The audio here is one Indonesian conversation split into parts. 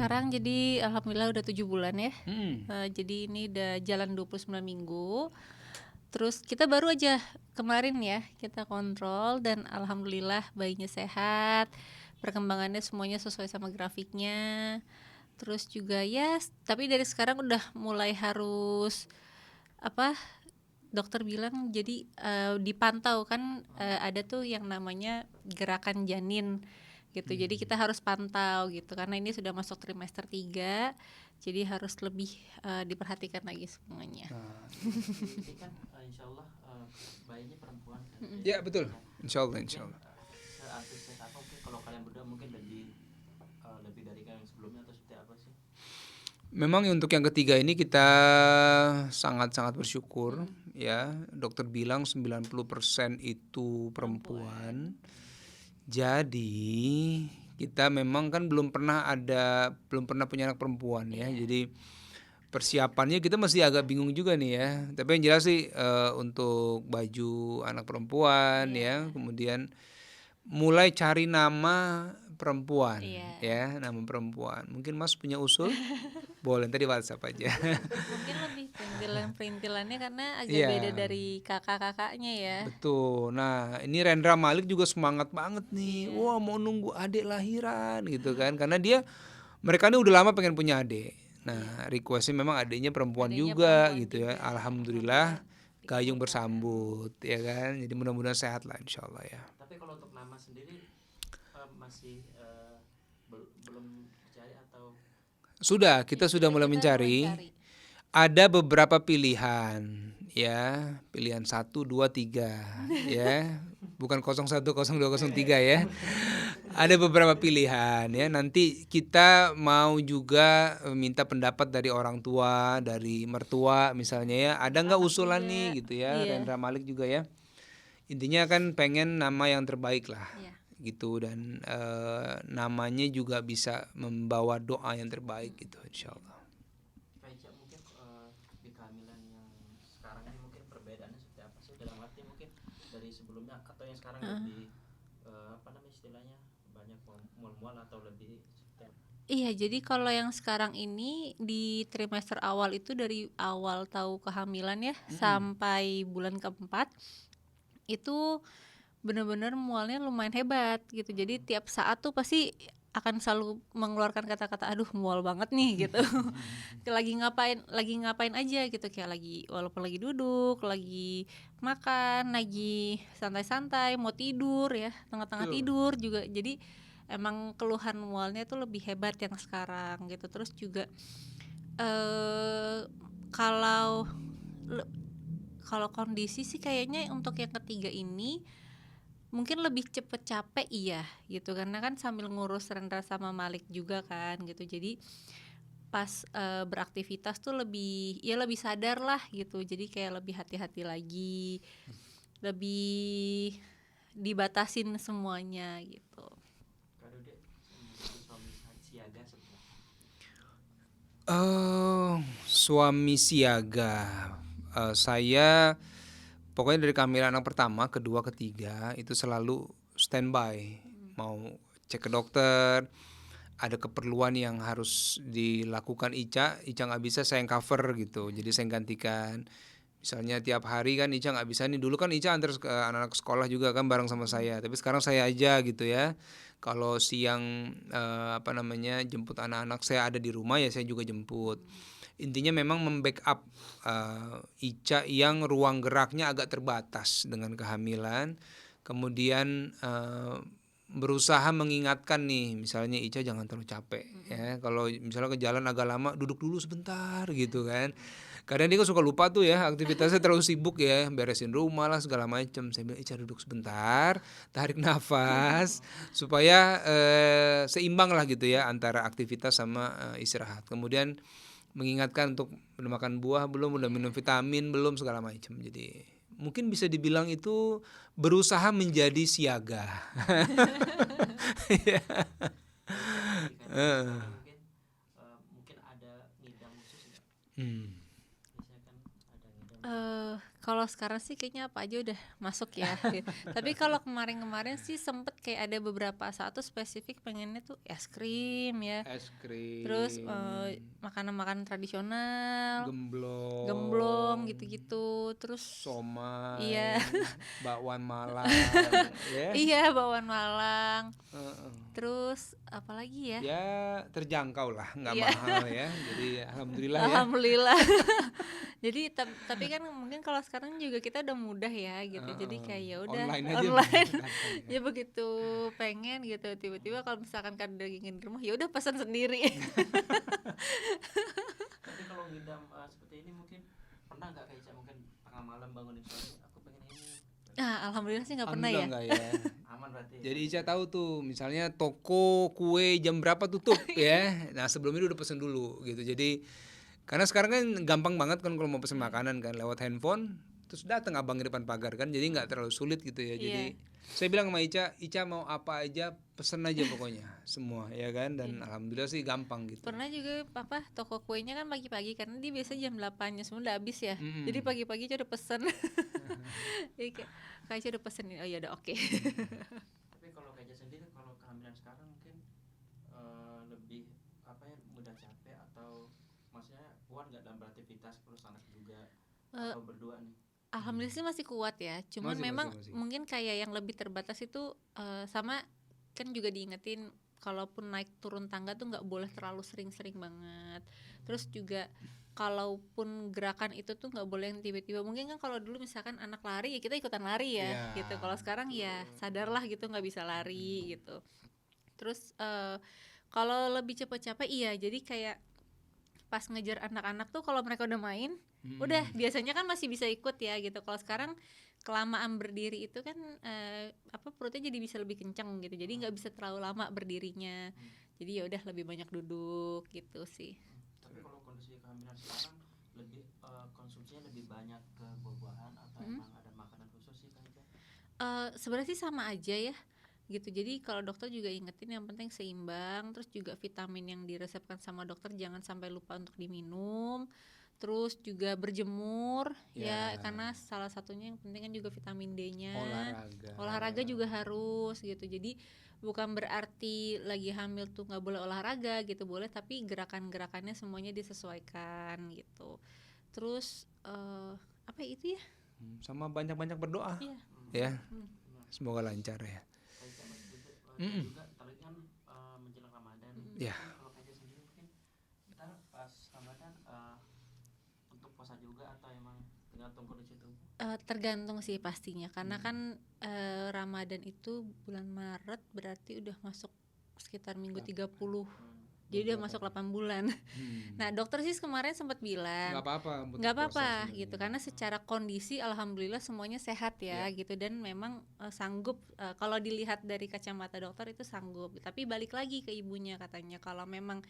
sekarang jadi alhamdulillah udah 7 bulan ya. Jadi ini udah jalan 29 minggu. Terus kita baru aja kemarin ya kita kontrol dan alhamdulillah bayinya sehat. Perkembangannya semuanya sesuai sama grafiknya. Terus juga ya, tapi dari sekarang udah mulai harus apa? Dokter bilang jadi dipantau kan, ada tuh yang namanya gerakan janin gitu. Jadi kita harus pantau gitu karena ini sudah masuk trimester 3, jadi harus lebih diperhatikan lagi semuanya. Ini kan insyaallah bayinya perempuan kan? Ya betul, insyaallah. Seantusias apa mungkin kalau kalian berdua mungkin lebih dari yang sebelumnya atau seperti apa sih? Memang untuk yang ketiga ini kita sangat-sangat bersyukur ya. Dokter bilang 90% itu perempuan. Jadi kita memang kan belum pernah punya anak perempuan ya. Jadi persiapannya kita masih agak bingung juga nih ya. Tapi yang jelas sih untuk baju anak perempuan ya, kemudian mulai cari nama perempuan ya, nama perempuan. Mungkin Mas punya usul? Boleh tadi WhatsApp aja. Mungkin lebih perintilannya karena agak beda dari kakak-kakaknya ya. Betul. Nah, ini Rendra Malik juga semangat banget nih. Wah, mau nunggu adik lahiran gitu kan. Karena mereka ini udah lama pengen punya adik. Nah, requestnya memang adiknya perempuan juga gitu ya. Alhamdulillah gayung bersambut ya kan. Jadi mudah-mudahan sehat lah insyaallah ya. Tapi kalau untuk nama sendiri masih belum dicari atau sudah mulai mencari. Ada beberapa pilihan ya, pilihan 1, 2, 3 ya, bukan 01, 02, 03 ya. Ada beberapa pilihan ya. Nanti kita mau juga minta pendapat dari orang tua, dari mertua misalnya ya. Ada nggak usulan nih gitu ya, Rendra Malik juga ya. Intinya kan pengen nama yang terbaik lah gitu, dan namanya juga bisa membawa doa yang terbaik gitu insyaallah. Di kehamilan yang sekarang ini mungkin perbedaannya seperti apa sih, dalam arti mungkin dari sebelumnya atau yang sekarang lebih apa namanya istilahnya banyak mual-mual atau lebih seperti apa? Iya, jadi kalau yang sekarang ini di trimester awal itu dari awal tahu kehamilan ya sampai bulan keempat itu benar-benar mualnya lumayan hebat gitu. Jadi tiap saat tuh pasti akan selalu mengeluarkan kata-kata aduh mual banget nih gitu. lagi ngapain aja gitu, kayak walaupun lagi duduk, lagi makan, lagi santai-santai, mau tidur ya, tengah-tengah tidur juga. Jadi emang keluhan mualnya tuh lebih hebat yang sekarang gitu. Terus juga kalau kondisi sih kayaknya untuk yang ketiga ini mungkin lebih cepet capek gitu, karena kan sambil ngurus Rendra sama Malik juga kan gitu. Jadi pas beraktivitas tuh lebih sadar lah gitu. Jadi kayak lebih hati-hati lagi, lebih dibatasin semuanya gitu. Suami siaga, saya pokoknya dari kehamilan anak pertama, kedua, ketiga itu selalu standby, mau cek ke dokter, ada keperluan yang harus dilakukan Ica nggak bisa, saya yang cover gitu, jadi saya yang gantikan. Misalnya tiap hari kan Ica nggak bisa nih, dulu kan Ica antar anak-anak sekolah juga kan bareng sama saya, tapi sekarang saya aja gitu ya. Kalau siang jemput anak-anak, saya ada di rumah ya saya juga jemput. Intinya memang membackup Ica yang ruang geraknya agak terbatas dengan kehamilan. Kemudian berusaha mengingatkan nih, misalnya Ica jangan terlalu capek ya. Kalau misalnya ke jalan agak lama, duduk dulu sebentar gitu kan. Kadang dia kan suka lupa tuh ya, aktivitasnya terlalu sibuk ya, beresin rumah lah segala macam. Saya bilang Ica duduk sebentar, tarik nafas supaya seimbang lah gitu ya antara aktivitas sama istirahat. Kemudian mengingatkan untuk udah makan buah belum, udah minum vitamin belum, segala macam. Jadi mungkin bisa dibilang itu berusaha menjadi siaga. Mungkin ada ngidam khusus nggak? Kalau sekarang sih kayaknya apa aja udah masuk ya. Tapi kalau kemarin-kemarin sih sempet kayak ada beberapa saat tuh spesifik pengennya tuh es krim ya. Es krim, Terus makanan-makanan tradisional, gemblong, gemblong gitu-gitu. Terus somai, iya. bakwan Malang, ya. Iya, bakwan Malang. Heeh. Terus apalagi ya? Ya terjangkau lah, nggak Iya. mahal ya. Jadi alhamdulillah ya. Alhamdulillah. Jadi tapi kan mungkin kalau sekarang juga kita udah mudah ya gitu. Jadi kayak ya udah Online aja online. datang ya. Ya begitu pengen gitu, tiba-tiba kalau misalkan kan udah ingin di rumah ya udah pesan sendiri. Tapi kalau ngidam seperti ini mungkin pernah nggak kayak mungkin tengah malam bangunin suami, aku pengen ini. Nah, alhamdulillah sih nggak pernah ya. Alhamdulillah nggak ya. Aman berarti. Jadi Ica tahu tuh, misalnya toko kue jam berapa tutup ya. Nah sebelum itu udah pesen dulu gitu. Jadi karena sekarang kan gampang banget kan kalau mau pesen makanan kan lewat handphone, terus datang abang di depan pagar kan, jadi nggak terlalu sulit gitu ya. Jadi saya bilang sama Ica mau apa aja pesen aja pokoknya semua ya kan, dan alhamdulillah sih gampang gitu. Pernah juga papa toko kuenya kan pagi-pagi karena dia biasa jam 8-nya semua udah habis ya. Jadi pagi-pagi aja udah pesen. Jadi kayak udah pesen, oh ya udah oke. Tapi kalau kayak sendiri kalau kehamilan sekarang mungkin lebih apa ya, mudah capek atau maksudnya kuat nggak dalam beraktivitas terus anak juga atau berdua nih? Alhamdulillah sih masih kuat ya. Cuman memang mungkin kayak yang lebih terbatas itu sama kan juga diingetin kalaupun naik turun tangga tuh nggak boleh terlalu sering-sering banget. Terus juga kalaupun gerakan itu tuh nggak boleh yang tiba-tiba. Mungkin kan kalau dulu misalkan anak lari ya kita ikutan lari ya gitu. Kalau sekarang ya sadarlah gitu nggak bisa lari gitu. Terus kalau lebih cepat capek iya, jadi kayak pas ngejar anak-anak tuh kalau mereka udah main udah biasanya kan masih bisa ikut ya gitu. Kalau sekarang kelamaan berdiri itu kan perutnya jadi bisa lebih kencang gitu, jadi nggak bisa terlalu lama berdirinya. Jadi ya udah lebih banyak duduk gitu sih. Tapi kalau kondisi kehamilan sekarang lebih konsumsinya lebih banyak ke buah-buahan atau emang ada makanan khusus sih kayaknya? Sebenarnya sih sama aja ya gitu. Jadi kalau dokter juga ingetin yang penting seimbang, terus juga vitamin yang diresepkan sama dokter jangan sampai lupa untuk diminum. Terus juga berjemur ya karena salah satunya yang penting kan juga vitamin D-nya. Olahraga juga harus gitu. Jadi bukan berarti lagi hamil tuh nggak boleh olahraga gitu, boleh, tapi gerakan-gerakannya semuanya disesuaikan gitu. Terus apa itu ya? Sama banyak-banyak berdoa ya. Semoga lancar ya. Juga tadi kan menjelang Ramadan. Ya. Kalau kayak sendiri mungkin kita pas Ramadan untuk puasa juga atau emang tergantung kondisi tubuh? Tergantung sih pastinya karena kan Ramadan itu bulan Maret berarti udah masuk sekitar minggu 30. Jadi udah masuk 8 bulan. Nah dokter sih kemarin sempat bilang nggak apa-apa gitu karena secara kondisi alhamdulillah semuanya sehat ya gitu, dan memang sanggup, kalau dilihat dari kacamata dokter itu sanggup. Tapi balik lagi ke ibunya katanya kalau memang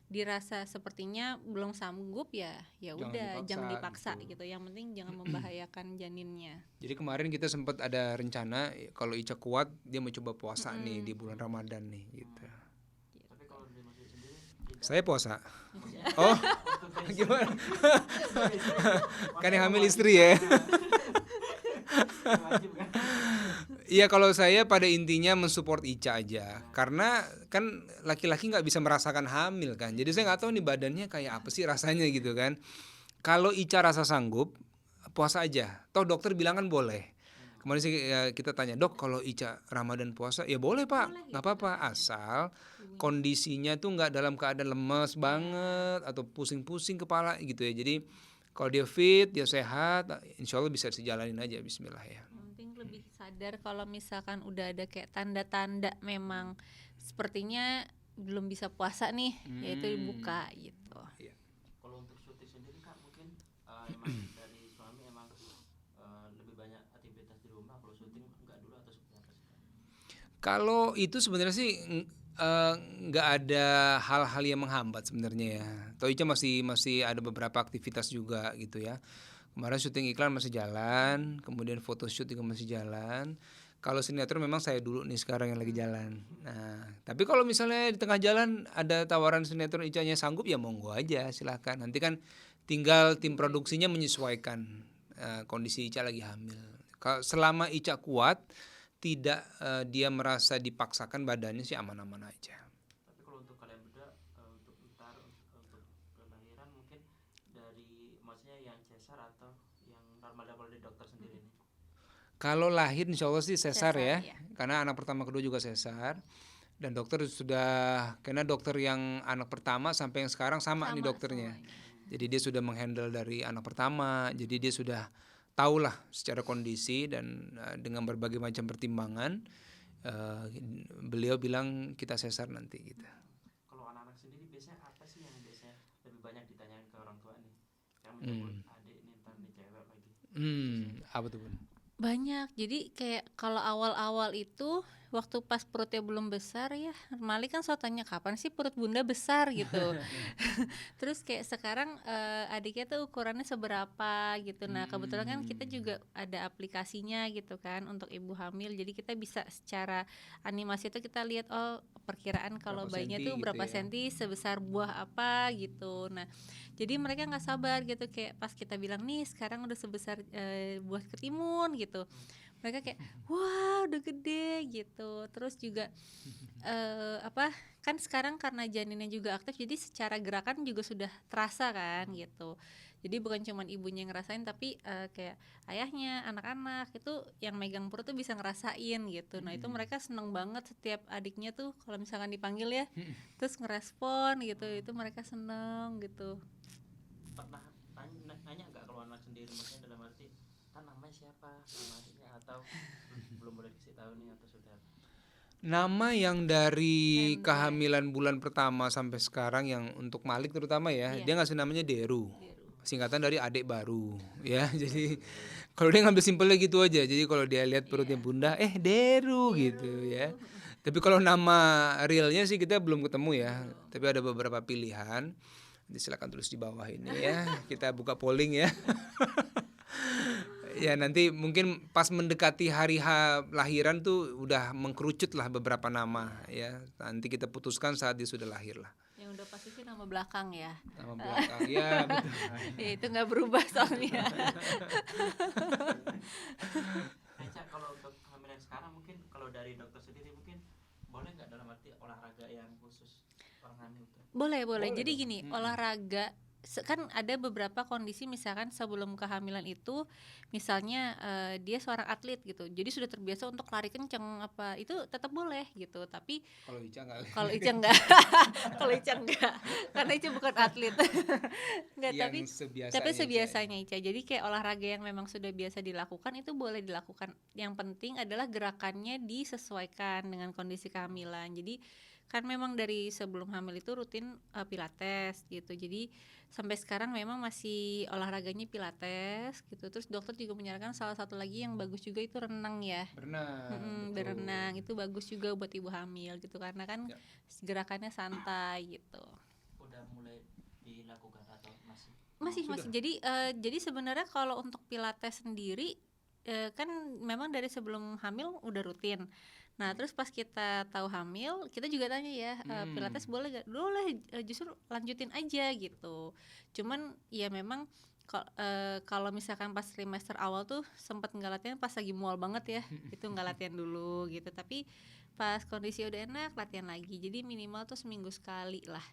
dirasa sepertinya belum sanggup ya udah jangan dipaksa gitu. Yang penting jangan membahayakan janinnya. Jadi kemarin kita sempat ada rencana kalau Ica kuat dia mau coba puasa nih di bulan Ramadan nih gitu. Saya puasa. Oh, gimana? Kan yang hamil istri ya. Iya, kalau saya pada intinya mensupport Ica aja, karena kan laki-laki nggak bisa merasakan hamil kan. Jadi saya nggak tahu nih badannya kayak apa sih rasanya gitu kan. Kalau Ica rasa sanggup, puasa aja. Toh dokter bilang kan boleh. Kemarin sih kita tanya, dok kalau Ica Ramadan puasa, ya boleh pak, nggak apa-apa, asal kondisinya tuh nggak dalam keadaan lemes banget atau pusing-pusing kepala gitu ya. Jadi kalau dia fit, dia sehat, insya Allah bisa dijalanin aja, bismillah ya. Penting lebih sadar kalau misalkan udah ada kayak tanda-tanda memang sepertinya belum bisa puasa nih, yaitu dibuka gitu. Kalau untuk syuting sendiri kak mungkin emang dari suami emang lebih banyak aktivitas di rumah, kalau syuting enggak dulu atau seperti apa sih? Kalau itu sebenarnya sih nggak ada hal-hal yang menghambat sebenarnya ya. Toh Ica masih ada beberapa aktivitas juga gitu ya. Kemarin syuting iklan masih jalan, kemudian photoshoot juga masih jalan. Kalau sinetron memang saya dulu nih sekarang yang lagi jalan. Nah, tapi kalau misalnya di tengah jalan ada tawaran sinetron Icanya sanggup ya monggo aja, silakan. Nanti kan tinggal tim produksinya menyesuaikan kondisi Ica lagi hamil. Selama Ica kuat, tidak dia merasa dipaksakan badannya sih aman-aman aja. Tapi kalau untuk kalian berdua untuk kelahiran mungkin dari maksudnya yang cesar atau yang normal dari dokter sendiri nih? Kalau lahir insya Allah sih sesar ya, ya. karena anak pertama kedua juga sesar. Dan dokter sudah, karena dokter yang anak pertama sampai yang sekarang sama nih dokternya. Semuanya. Jadi dia sudah menghandle dari anak pertama, jadi dia sudah tahulah secara kondisi dan dengan berbagai macam pertimbangan beliau bilang kita sesar nanti gitu. Kalau anak-anak sendiri biasanya apa sih yang biasanya lebih banyak ditanyain ke orang tua nih? Yang menyebut adik nih ntar nih cewek lagi. Apa tuh Bun? Banyak. Jadi kayak kalau awal-awal itu waktu pas perutnya belum besar ya, Mali kan selalu tanya kapan sih perut bunda besar gitu. Terus kayak sekarang adiknya tuh ukurannya seberapa gitu. Nah kebetulan kan kita juga ada aplikasinya gitu kan untuk ibu hamil. Jadi kita bisa secara animasi itu kita lihat perkiraan kalau Berapa bayinya senti tuh gitu berapa ya. senti sebesar buah apa gitu. Nah jadi mereka nggak sabar gitu, kayak pas kita bilang nih sekarang udah sebesar buah ketimun gitu, mereka kayak wah udah gede gitu. Terus juga kan sekarang karena janinnya juga aktif, jadi secara gerakan juga sudah terasa kan gitu. Jadi bukan cuma ibunya yang ngerasain, tapi kayak ayahnya, anak-anak itu yang megang perut tuh bisa ngerasain gitu. Nah itu mereka seneng banget setiap adiknya tuh kalau misalkan dipanggil ya, terus ngerespon gitu, itu mereka seneng gitu. Pernah nanya nggak kalau anak sendiri, maksudnya dalam arti kan namanya siapa nama adiknya, atau belum boleh kasih tahu nih atau sudah? Nama yang dari kehamilan bulan pertama sampai sekarang yang untuk Malik terutama ya, dia ngasih namanya Deru. Singkatan dari adik baru ya. Jadi kalau dia ngambil simpelnya gitu aja. Jadi kalau dia lihat perutnya bunda, Deru gitu ya. Tapi kalau nama realnya sih kita belum ketemu ya. Tapi ada beberapa pilihan. Silakan tulis di bawah ini ya. Kita buka polling ya. Ya nanti mungkin pas mendekati hari lahiran tuh udah mengkerucut lah beberapa nama ya. Nanti kita putuskan saat dia sudah lahir lah. Yang udah pasti sih nama belakang ya. Nama belakang ya betul. Ya, itu nggak berubah soalnya. Eca, kalau untuk kehamilan sekarang mungkin kalau dari dokter sendiri mungkin boleh nggak dalam arti olahraga yang khusus orang hamil itu? Boleh. Jadi gini, olahraga kan ada beberapa kondisi, misalkan sebelum kehamilan itu misalnya dia seorang atlet gitu, jadi sudah terbiasa untuk lari kenceng apa, itu tetap boleh gitu. Tapi Kalau Ica enggak. kalau Ica enggak karena Ica bukan atlet. Enggak, tapi sebiasanya Ica. Jadi kayak olahraga yang memang sudah biasa dilakukan itu boleh dilakukan. Yang penting adalah gerakannya disesuaikan dengan kondisi kehamilan. Jadi kan memang dari sebelum hamil itu rutin pilates gitu. Jadi sampai sekarang memang masih olahraganya pilates gitu. Terus dokter juga menyarankan salah satu lagi yang bagus juga itu renang ya. Berenang itu bagus juga buat ibu hamil gitu, karena kan gerakannya santai gitu. Udah mulai dilakukan atau masih? Masih. Jadi sebenarnya kalau untuk pilates sendiri kan memang dari sebelum hamil udah rutin. Nah terus pas kita tahu hamil, kita juga tanya ya, pilates boleh gak? Boleh, justru lanjutin aja gitu. Cuman ya memang kalau misalkan pas trimester awal tuh sempat nggak latihan pas lagi mual banget ya, itu nggak latihan dulu gitu. Tapi pas kondisi udah enak latihan lagi. Jadi minimal tuh seminggu sekali lah.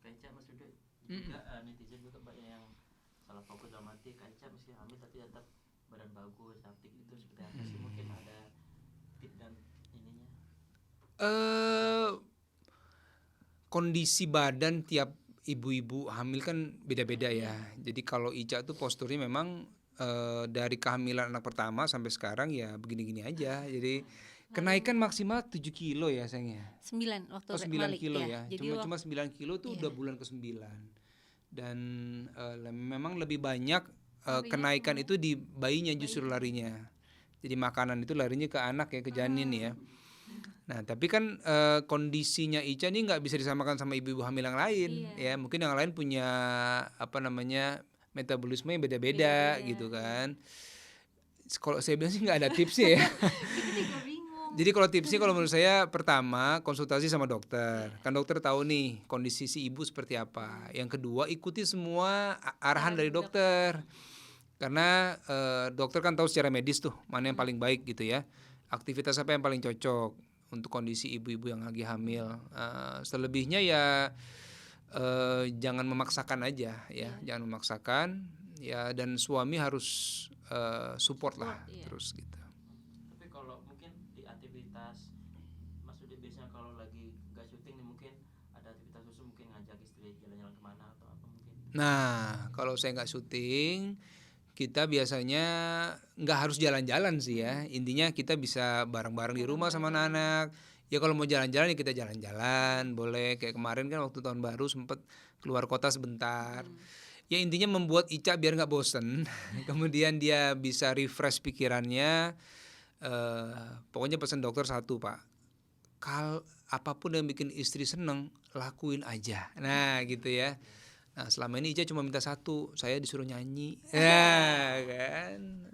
Kayaknya Mas Dudu juga netizen juga banyak yang salah fokus dalam arti Kaica meski hamil tapi tetap badan bagus, cantik, itu seperti apa sih? Mungkin ada tip dan ininya? Kondisi badan tiap ibu-ibu hamil kan beda-beda ya. Jadi kalau Ica tuh posturnya memang dari kehamilan anak pertama sampai sekarang ya begini-gini aja. Jadi kenaikan maksimal 7 kilo ya sayangnya. 9 waktu 9 Malik kilo ya. Jadi Cuma 9 kilo tuh udah bulan ke-9. Dan memang lebih banyak kenaikan itu di bayinya justru larinya. Jadi makanan itu larinya ke anak ya, ke janin ya. Nah tapi kan kondisinya Ica ini nggak bisa disamakan sama ibu-ibu hamil yang lain ya. Mungkin yang lain punya metabolisme yang beda-beda gitu kan. Kalau saya bilang sih nggak ada tipsnya ya. Jadi kalau tipsnya kalau menurut saya pertama konsultasi sama dokter. Kan dokter tahu nih kondisi si ibu seperti apa. Yang kedua ikuti semua arahan dari dokter. Karena dokter kan tahu secara medis tuh mana yang paling baik gitu ya. Aktivitas apa yang paling cocok untuk kondisi ibu-ibu yang lagi hamil. Selebihnya ya jangan memaksakan aja ya, jangan memaksakan ya, dan suami harus support lah terus gitu. Tapi kalau mungkin di aktivitas, maksudnya biasanya kalau lagi gak syuting nih mungkin ada aktivitas khusus, mungkin ngajak istri jalan-jalan kemana atau apa mungkin. Nah, kalau saya nggak syuting, kita biasanya nggak harus jalan-jalan sih ya. Intinya kita bisa bareng-bareng di rumah sama anak-anak. Ya kalau mau jalan-jalan ya kita jalan-jalan, boleh. Kayak kemarin kan waktu tahun baru sempet keluar kota sebentar. Ya intinya membuat Ica biar nggak bosen. Kemudian dia bisa refresh pikirannya. Pokoknya pesan dokter satu, Pak. Apapun yang bikin istri seneng, lakuin aja. Nah gitu ya. Nah selama ini Ica cuma minta satu, saya disuruh nyanyi. Ya kan.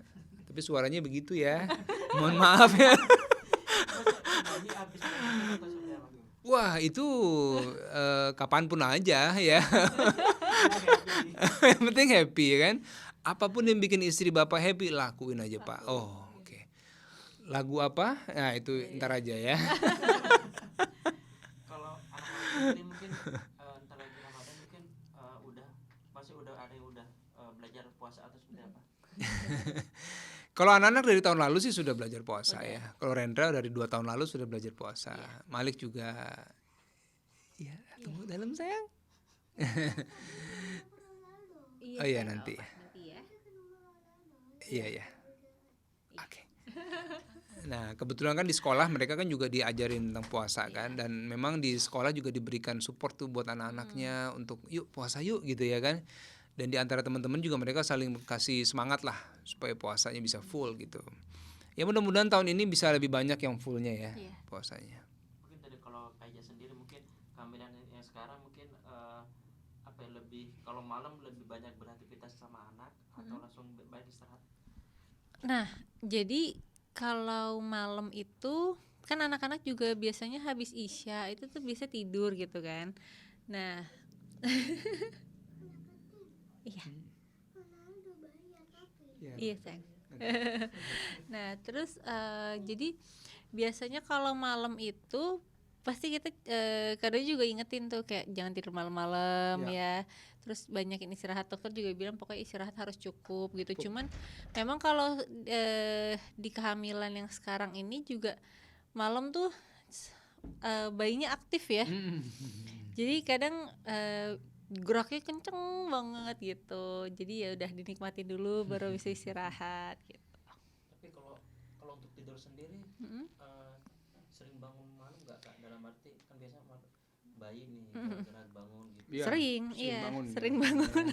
Tapi suaranya begitu ya. Mohon maaf ya. Nyanyi abis nyanyi atau seperti apa? Wah itu kapanpun aja ya. Yang penting happy ya kan. Apapun yang bikin istri bapak happy, lakuin aja Pak. Oh oke. Lagu apa? Nah itu ntar aja ya. Kalau anak-anak ini mungkin ntar lagi Ramadan mungkin udah ada yang udah belajar puasa atau seperti apa? Kalau anak-anak dari tahun lalu sih sudah belajar puasa ya. Kalau Rendra dari 2 tahun lalu sudah belajar puasa. Malik juga. Ya tunggu dalam sayang. Oh iya nanti. Iya ya. Oke. Nah kebetulan kan di sekolah mereka kan juga diajarin tentang puasa kan, dan memang di sekolah juga diberikan support tuh buat anak-anaknya untuk yuk puasa yuk gitu ya kan. Dan di antara teman-teman juga mereka saling kasih semangat lah supaya puasanya bisa full gitu. Ya mudah-mudahan tahun ini bisa lebih banyak yang fullnya ya puasanya. Mungkin dari kalau Kaiza sendiri mungkin kehamilan yang sekarang mungkin apa ya, lebih kalau malam lebih banyak beraktivitas sama anak atau langsung banyak istirahat? Nah, jadi kalau malam itu kan anak-anak juga biasanya habis Isya itu tuh bisa tidur gitu kan. Nah, iya. Iya, sayang. Nah, terus jadi biasanya kalau malam itu pasti kita kadang juga ingetin tuh kayak jangan tidur malam-malam ya. Terus banyakin istirahat, dokter juga bilang pokoknya istirahat harus cukup gitu. Cuman memang kalau di kehamilan yang sekarang ini juga malam tuh bayinya aktif ya. Jadi kadang geraknya kenceng banget gitu. Jadi ya udah dinikmatin dulu baru bisa istirahat gitu. Tapi kalau untuk tidur sendiri sering bangun malam nggak Kak? Dalam arti kan biasanya bayi nih gerak bangun gitu. Ya, sering bangun. Sering bangun.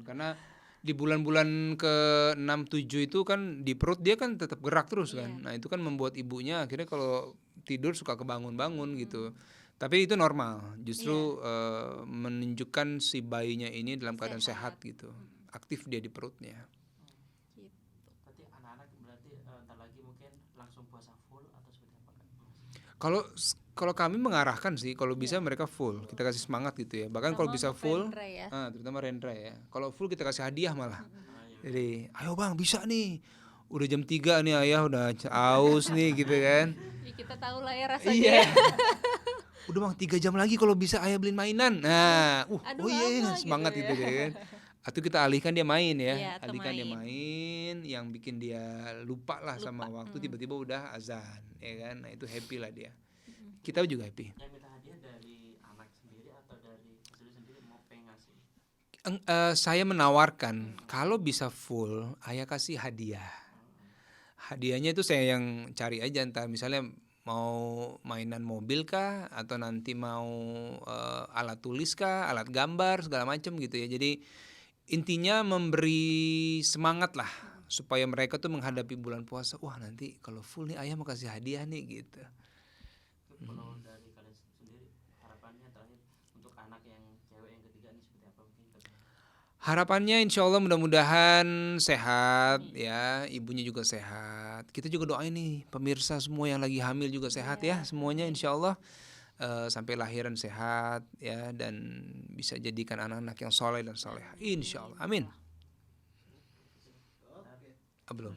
Karena di bulan-bulan ke-6 7 itu kan di perut dia kan tetap gerak terus kan. Nah, itu kan membuat ibunya akhirnya kalau tidur suka kebangun-bangun gitu. Tapi itu normal. Justru menunjukkan si bayinya ini dalam keadaan sehat gitu. Aktif dia di perutnya. Gitu. Berarti anak-anak berarti ntar lagi mungkin langsung puasa full atau seperti apa Kak? Kalau kami mengarahkan sih kalau bisa mereka full, kita kasih semangat gitu ya. Bahkan kalau bisa full, terutama Rendra ya. Kalau full kita kasih hadiah malah. Jadi, ayo bang bisa nih. Udah jam 3 nih ayah udah aus nih gitu kan. Ya, kita tahu lah ya rasanya. Iya. Udah bang 3 jam lagi kalau bisa ayah beliin mainan. Nah, Aduh, oh iya apa, semangat gitu gitu kan. Atau kita alihkan dia main ya, Iya, atau alihkan dia main. main yang bikin dia lupa lah sama waktu, tiba-tiba udah azan ya kan. Nah itu happy lah dia. Kita juga happy. Yang minta hadiah dari anak sendiri atau dari istri sendiri mau pengen ngasih? Saya menawarkan kalau bisa full ayah kasih hadiah. Hadiahnya itu saya yang cari aja, entah misalnya mau mainan mobil kah, atau nanti mau alat tulis kah, alat gambar segala macam gitu ya. Jadi intinya memberi semangat lah supaya mereka tuh menghadapi bulan puasa. Wah nanti kalau full nih ayah mau kasih hadiah nih gitu. Kalau dari kalian sendiri harapannya terakhir untuk anak yang cewek yang ketiga ini seperti apa mungkin? Harapannya insya Allah mudah-mudahan sehat ya, ibunya juga sehat. Kita juga doain nih pemirsa semua yang lagi hamil juga sehat ya semuanya insya Allah. Sampai lahiran sehat ya, dan bisa jadikan anak-anak yang soleh dan soleha insya Allah, amin. Belum.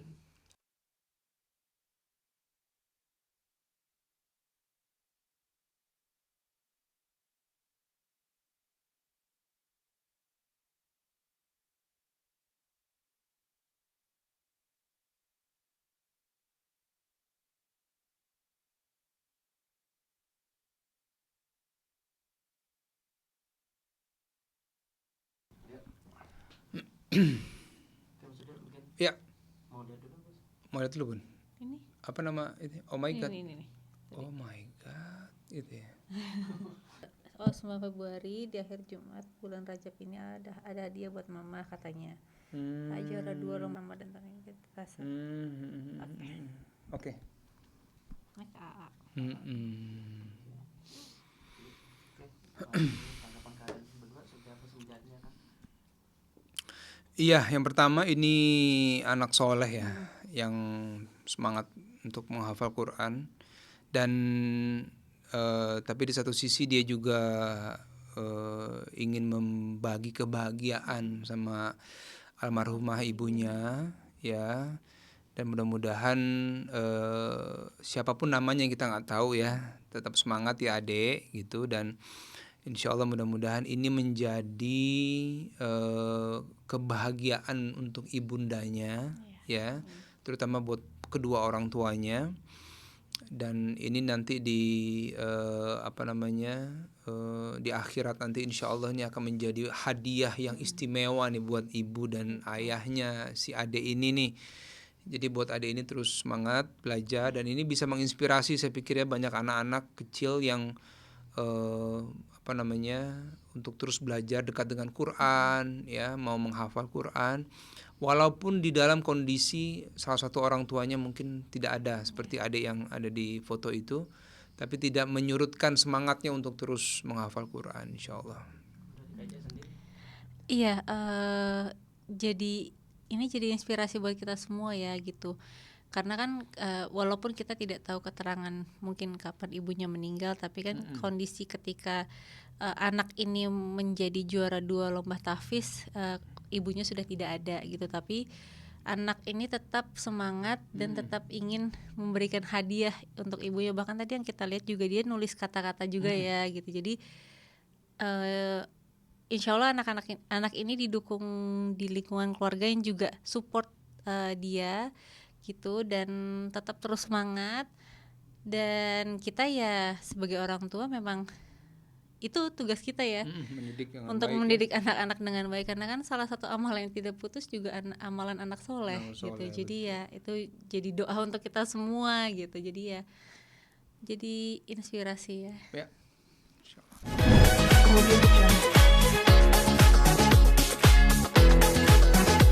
Ya, Mau lihat dulu Bos. mau lihat dulu Bun. Ini. Apa nama itu? Oh my god. Ini. Oh my god, itu ya. Oh, 9 Februari di akhir Jumat bulan Rajab ini ada hadiah buat mama katanya. Juara 2 lomba mama dan tahun ini terasa. Oke. Naik AA. Tanggapan kalian berdua sudah semenjaknya kan? Iya, yang pertama ini anak soleh ya, yang semangat untuk menghafal Quran dan tapi di satu sisi dia juga ingin membagi kebahagiaan sama almarhumah ibunya ya, dan mudah-mudahan siapapun namanya kita nggak tahu ya, tetap semangat ya adek gitu, dan insya Allah mudah-mudahan ini menjadi kebahagiaan untuk ibundanya ya, terutama buat kedua orang tuanya. Dan ini nanti di di akhirat nanti insya Allah ini akan menjadi hadiah yang istimewa nih buat ibu dan ayahnya si adek ini nih. Jadi buat adek ini terus semangat belajar, dan ini bisa menginspirasi saya pikir ya banyak anak-anak kecil yang untuk terus belajar dekat dengan Quran ya, mau menghafal Quran walaupun di dalam kondisi salah satu orang tuanya mungkin tidak ada seperti adik yang ada di foto itu, tapi tidak menyurutkan semangatnya untuk terus menghafal Quran insyaallah. Iya, jadi ini jadi inspirasi buat kita semua ya gitu. Karena kan walaupun kita tidak tahu keterangan mungkin kapan ibunya meninggal, tapi kan kondisi ketika anak ini menjadi juara 2 lomba tahfiz, ibunya sudah tidak ada gitu, tapi anak ini tetap semangat dan tetap ingin memberikan hadiah untuk ibunya. Bahkan tadi yang kita lihat juga dia nulis kata-kata juga ya gitu. Jadi insya Allah anak ini didukung di lingkungan keluarga yang juga support dia gitu, dan tetap terus semangat. Dan kita ya sebagai orang tua memang itu tugas kita ya, untuk mendidik anak-anak dengan baik, karena kan salah satu amal yang tidak putus juga amalan anak soleh gitu. Jadi ya itu jadi doa untuk kita semua gitu. Jadi ya jadi inspirasi ya.